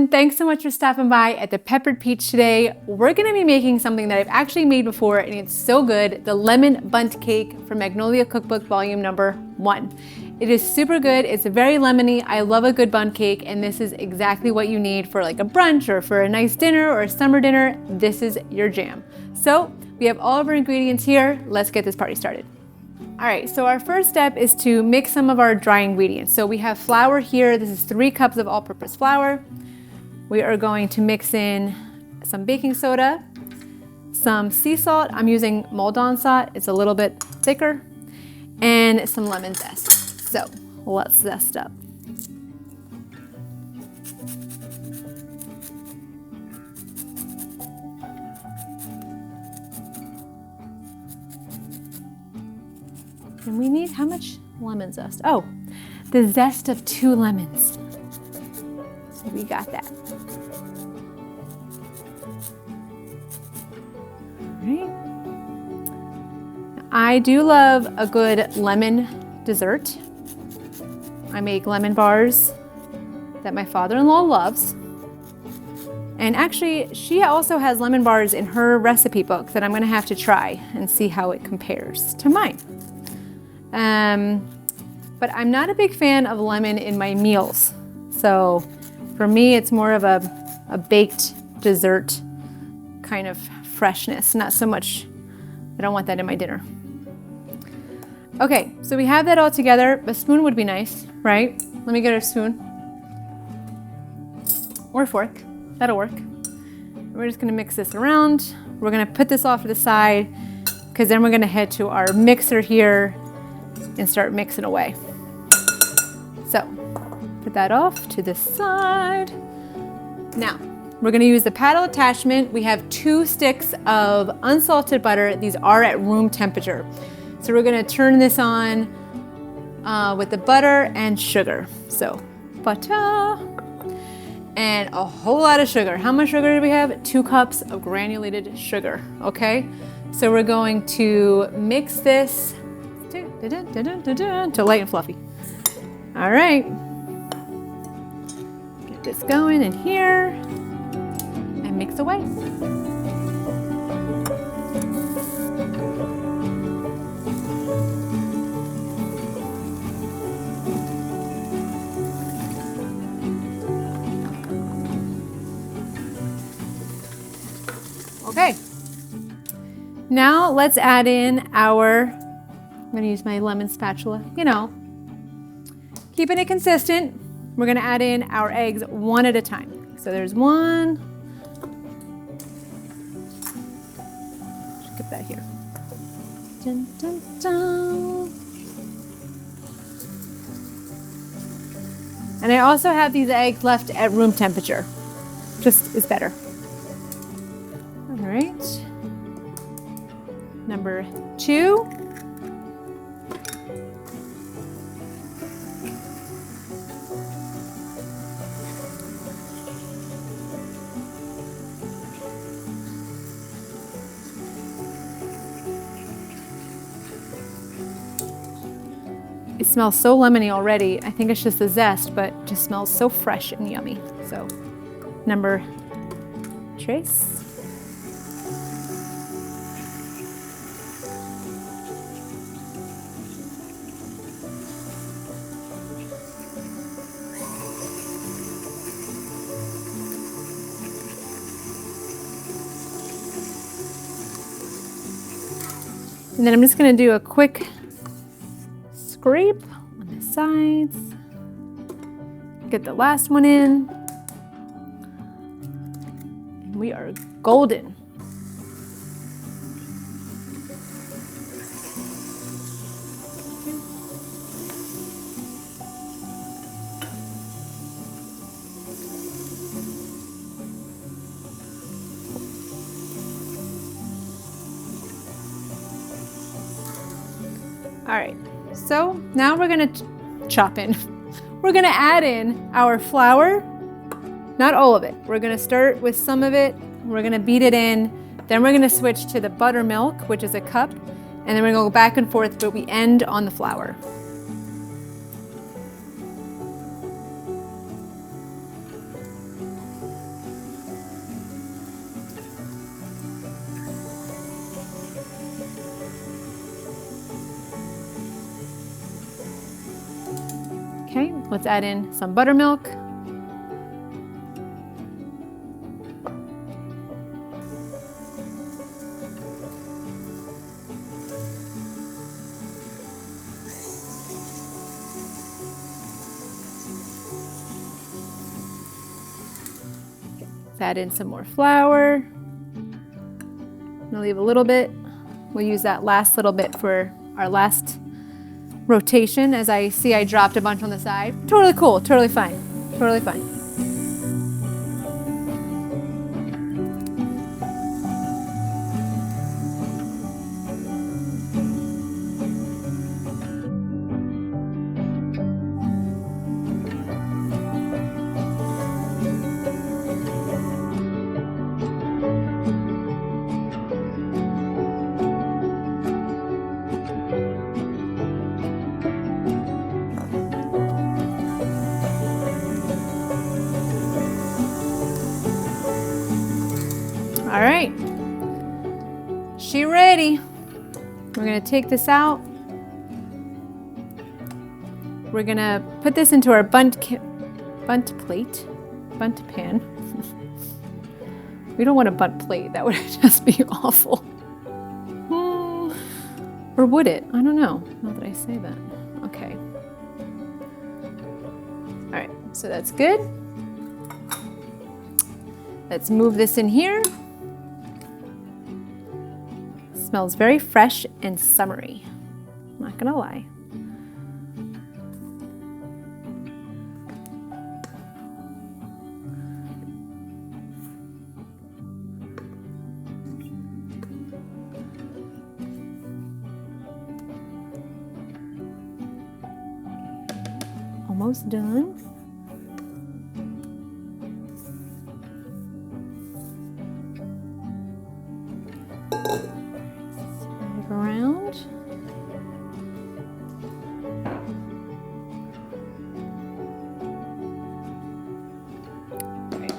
everyone, thanks so much for stopping by at the Peppered Peach today. We're gonna be making something that I've actually made before and it's so good, the lemon bundt cake from Magnolia Cookbook volume number 1. It is super good, it's very lemony, I love a good bundt cake, and this is exactly what you need for like a brunch or for a nice dinner or a summer dinner. This is your jam. So we have all of our ingredients here, let's get this party started. All right, so our first step is to mix some of our dry ingredients. So we have flour here. This is 3 cups of all-purpose flour. We are going to mix in some baking soda, some sea salt. I'm using Maldon salt. It's a little bit thicker, and some lemon zest. So let's zest up. And we need how much lemon zest? Oh, the zest of 2 lemons. So we got that. All right. Now, I do love a good lemon dessert. I make lemon bars that my father-in-law loves. And actually, she also has lemon bars in her recipe book that I'm gonna have to try and see how it compares to mine. But I'm not a big fan of lemon in my meals. So for me, it's more of a baked dessert kind of freshness, not so much, I don't want that in my dinner. Okay, so we have that all together. A spoon would be nice, right? Let me get a spoon. Or a fork, that'll work. We're just gonna mix this around. We're gonna put this off to the side because then we're gonna head to our mixer here and start mixing away. So put that off to the side. Now we're gonna use the paddle attachment. We have 2 sticks of unsalted butter. These are at room temperature. So we're gonna turn this on with the butter and sugar. So butter and a whole lot of sugar. How much sugar do we have? 2 cups of granulated sugar, okay? So we're going to mix this to light and fluffy. All right, get this going in here and mix away. Okay, now let's add in our, I'm gonna use my lemon spatula, you know, keeping it consistent. We're gonna add in our eggs one at a time. So there's 1. Just get that here. Dun, dun, dun. And I also have these eggs left at room temperature. Just is better. All right. Number 2. It smells so lemony already. I think it's just the zest, but it just smells so fresh and yummy. So, number 3. And then I'm just gonna do a quick scrape on the sides. Get the last one in. And we are golden. All right, so now we're gonna chop in. We're gonna add in our flour, not all of it. We're gonna start with some of it. We're gonna beat it in. Then we're gonna switch to the buttermilk, which is a cup. And then we're gonna go back and forth, but we end on the flour. Let's add in some buttermilk. Add in some more flour. I'm gonna leave a little bit. We'll use that last little bit for our last rotation. As I see, I dropped a bunch on the side. Totally cool, totally fine, totally fine. All right, she ready. We're gonna take this out. We're gonna put this into our bundt pan. We don't want a bundt plate, that would just be awful. Or would it? I don't know, now that I say that. Okay. All right, so that's good. Let's move this in here. Smells very fresh and summery. Not gonna lie. Almost done. Around. Right.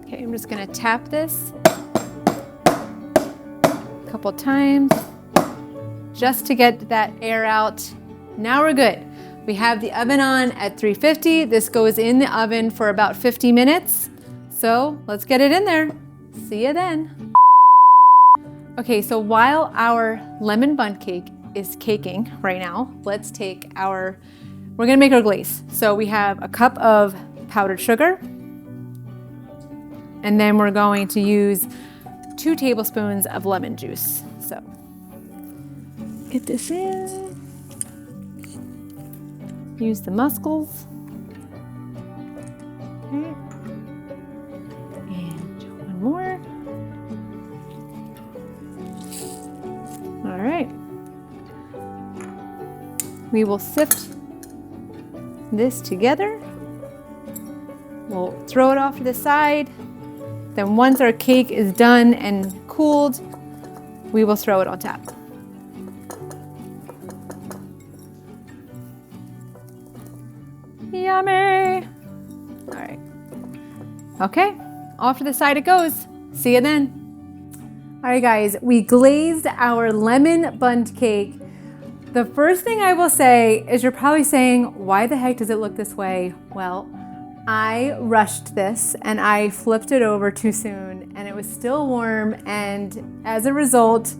Okay, I'm just going to tap this a couple times just to get that air out. Now we're good. We have the oven on at 350. This goes in the oven for about 50 minutes. So let's get it in there. See you then. Okay, so while our lemon bundt cake is caking right now, let's take we're gonna make our glaze. So we have a cup of powdered sugar, and then we're going to use 2 tablespoons of lemon juice. So get this in, use the muscles. Okay. And one more. All right, we will sift this together. We'll throw it off to the side. Then once our cake is done and cooled, we will throw it on top. Yummy! All right, okay, off to the side it goes. See you then. All right, guys, we glazed our lemon bundt cake. The first thing I will say is you're probably saying, why the heck does it look this way? Well, I rushed this and I flipped it over too soon and it was still warm, and as a result,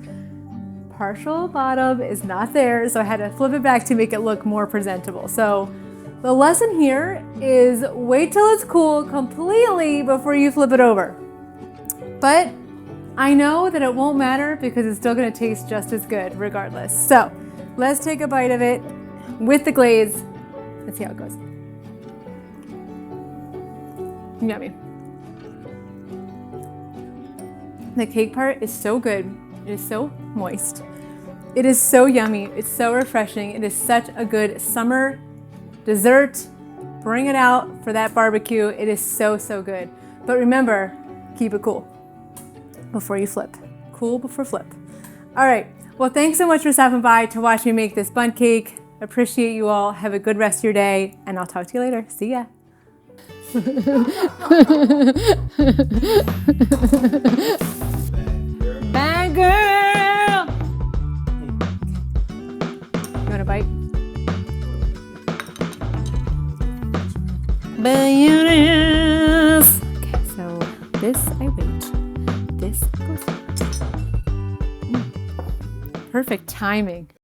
partial bottom is not there, so I had to flip it back to make it look more presentable. So the lesson here is wait till it's cool completely before you flip it over. But I know that it won't matter because it's still gonna taste just as good regardless. So let's take a bite of it with the glaze and see how it goes. Yummy. The cake part is so good. It is so moist. It is so yummy. It's so refreshing. It is such a good summer dessert. Bring it out for that barbecue. It is so, so good. But remember, keep it cool before you flip. Cool before flip. All right. Well, thanks so much for stopping by to watch me make this bundt cake. Appreciate you all. Have a good rest of your day, and I'll talk to you later. See ya. Bad girl. You want a bite? this I wait. This goes. Perfect timing.